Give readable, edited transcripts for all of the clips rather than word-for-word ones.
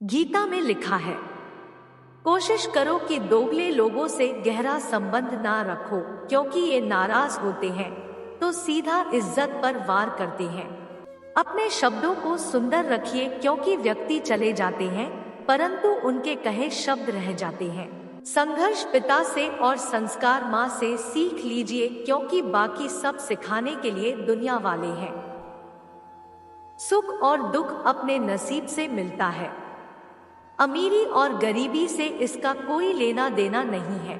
गीता में लिखा है, कोशिश करो कि दोगले लोगों से गहरा संबंध ना रखो, क्योंकि ये नाराज होते हैं तो सीधा इज्जत पर वार करते हैं। अपने शब्दों को सुंदर रखिए, क्योंकि व्यक्ति चले जाते हैं परंतु उनके कहे शब्द रह जाते हैं। संघर्ष पिता से और संस्कार माँ से सीख लीजिए, क्योंकि बाकी सब सिखाने के लिए दुनिया वाले हैं। सुख और दुख अपने नसीब से मिलता है, अमीरी और गरीबी से इसका कोई लेना देना नहीं है।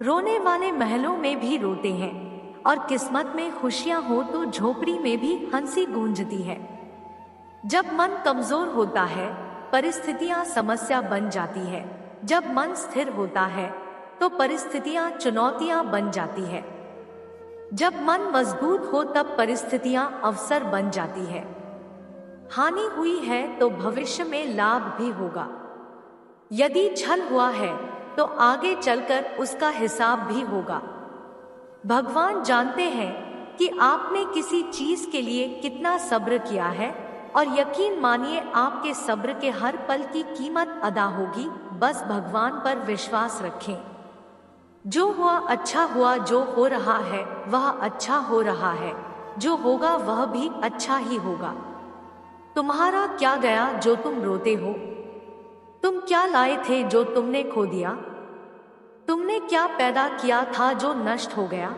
रोने वाले महलों में भी रोते हैं और किस्मत में खुशियां हो तो झोपड़ी में भी हंसी गूंजती है। जब मन कमजोर होता है परिस्थितियां समस्या बन जाती है, जब मन स्थिर होता है तो परिस्थितियां चुनौतियां बन जाती है। जब मन मजबूत हो तब परिस्थितियां अवसर बन जाती है। हानि हुई है तो भविष्य में लाभ भी होगा। यदि छल हुआ है तो आगे चलकर उसका हिसाब भी होगा। भगवान जानते हैं कि आपने किसी चीज के लिए कितना सब्र किया है, और यकीन मानिए आपके सब्र के हर पल की कीमत अदा होगी। बस भगवान पर विश्वास रखें। जो हुआ अच्छा हुआ, जो हो रहा है वह अच्छा हो रहा है, जो होगा वह भी अच्छा ही होगा। तुम्हारा क्या गया जो तुम रोते हो? तुम क्या लाए थे जो तुमने खो दिया? तुमने क्या पैदा किया था जो नष्ट हो गया?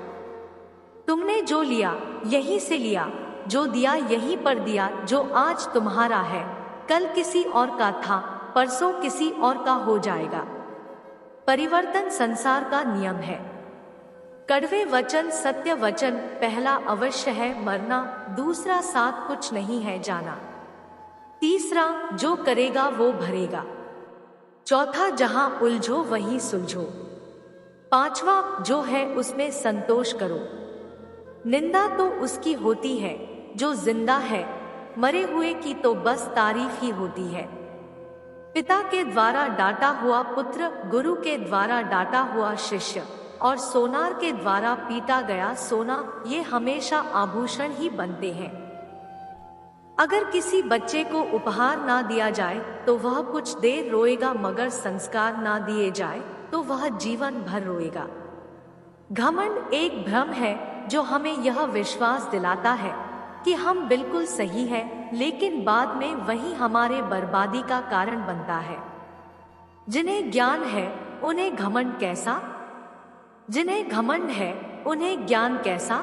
तुमने जो लिया यहीं से लिया, जो दिया यहीं पर दिया। जो आज तुम्हारा है कल किसी और का था, परसों किसी और का हो जाएगा। परिवर्तन संसार का नियम है। कड़वे वचन सत्य वचन, पहला अवश्य है मरना, दूसरा साथ कुछ नहीं है जाना, तीसरा जो करेगा वो भरेगा, चौथा जहां उलझो वहीं सुलझो, पांचवा जो है उसमें संतोष करो। निंदा तो उसकी होती है जो जिंदा है, मरे हुए की तो बस तारीफ ही होती है। पिता के द्वारा डांटा हुआ पुत्र, गुरु के द्वारा डांटा हुआ शिष्य, और सोनार के द्वारा पीटा गया सोना, ये हमेशा आभूषण ही बनते हैं। अगर किसी बच्चे को उपहार ना दिया जाए तो वह कुछ देर रोएगा, मगर संस्कार ना दिए जाए तो वह जीवन भर रोएगा। घमंड एक भ्रम है जो हमें यह विश्वास दिलाता है कि हम बिल्कुल सही हैं, लेकिन बाद में वही हमारे बर्बादी का कारण बनता है। जिन्हें ज्ञान है उन्हें घमंड कैसा, जिन्हें घमंड है उन्हें ज्ञान कैसा।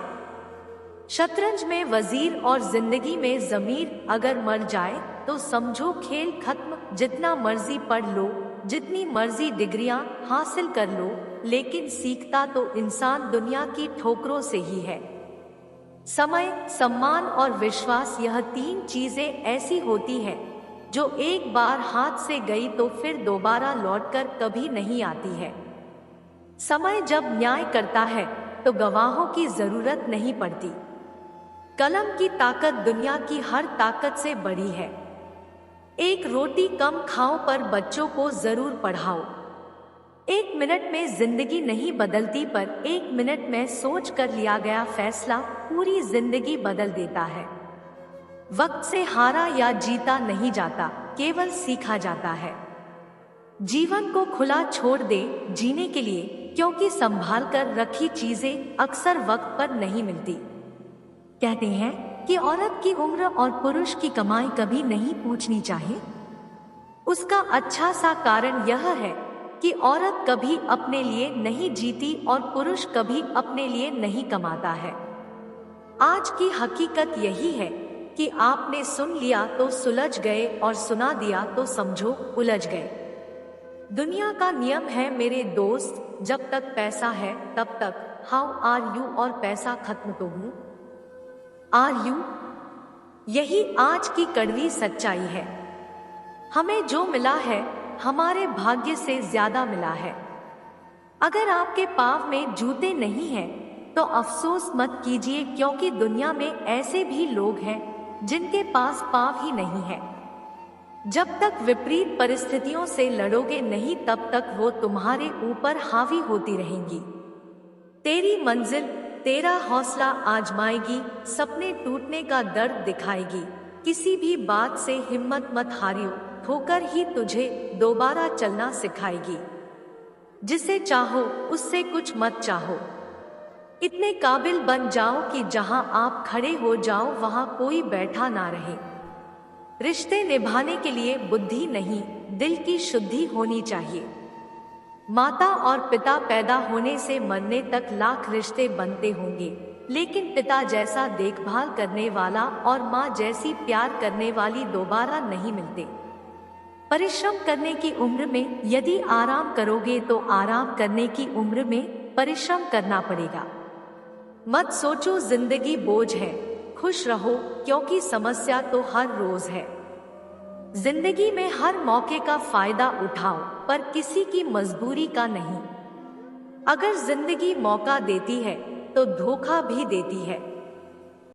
शतरंज में वजीर और जिंदगी में जमीर अगर मर जाए तो समझो खेल खत्म। जितना मर्जी पढ़ लो, जितनी मर्जी डिग्रियां हासिल कर लो, लेकिन सीखता तो इंसान दुनिया की ठोकरों से ही है। समय, सम्मान और विश्वास, यह तीन चीजें ऐसी होती हैं जो एक बार हाथ से गई तो फिर दोबारा लौटकर कभी नहीं आती है। समय जब न्याय करता है तो गवाहों की जरूरत नहीं पड़ती। कलम की ताकत दुनिया की हर ताकत से बड़ी है। एक रोटी कम खाओ पर बच्चों को जरूर पढ़ाओ। एक मिनट में जिंदगी नहीं बदलती, पर एक मिनट में सोच कर लिया गया फैसला पूरी जिंदगी बदल देता है। वक्त से हारा या जीता नहीं जाता, केवल सीखा जाता है। जीवन को खुला छोड़ दे जीने के लिए, क्योंकि संभाल कर रखी चीजें अक्सर वक्त पर नहीं मिलती। कहते हैं कि औरत की उम्र और पुरुष की कमाई कभी नहीं पूछनी चाहिए। उसका अच्छा सा कारण यह है कि औरत कभी अपने लिए नहीं जीती और पुरुष कभी अपने लिए नहीं कमाता है। आज की हकीकत यही है कि आपने सुन लिया तो सुलझ गए और सुना दिया तो समझो उलझ गए। दुनिया का नियम है मेरे दोस्त, जब तक पैसा है तब तक हाउ आर यू, और पैसा खत्म तो हूं आर यू। यही आज की कड़वी सच्चाई है। हमें जो मिला है हमारे भाग्य से ज्यादा मिला है। अगर आपके पाँव में जूते नहीं हैं तो अफसोस मत कीजिए, क्योंकि दुनिया में ऐसे भी लोग हैं जिनके पास पाँव ही नहीं है। जब तक विपरीत परिस्थितियों से लड़ोगे नहीं तब तक वो तुम्हारे ऊपर हावी होती रहेंगी। तेरी मंजिल तेरा हौसला आजमाएगी, सपने टूटने का दर्द दिखाएगी। किसी भी बात से हिम्मत मत हारियो, ठोकर ही तुझे दोबारा चलना सिखाएगी। जिसे चाहो उससे कुछ मत चाहो। इतने काबिल बन जाओ कि जहां आप खड़े हो जाओ वहां कोई बैठा ना रहे। रिश्ते निभाने के लिए बुद्धि नहीं, दिल की शुद्धि होनी चाहिए। माता और पिता पैदा होने से मरने तक लाख रिश्ते बनते होंगे, लेकिन पिता जैसा देखभाल करने वाला और माँ जैसी प्यार करने वाली दोबारा नहीं मिलते। परिश्रम करने की उम्र में यदि आराम करोगे तो आराम करने की उम्र में परिश्रम करना पड़ेगा। मत सोचो जिंदगी बोझ है, खुश रहो क्योंकि समस्या तो हर रोज है। जिंदगी में हर मौके का फायदा उठाओ, पर किसी की मजबूरी का नहीं। अगर जिंदगी मौका देती है तो धोखा भी देती है।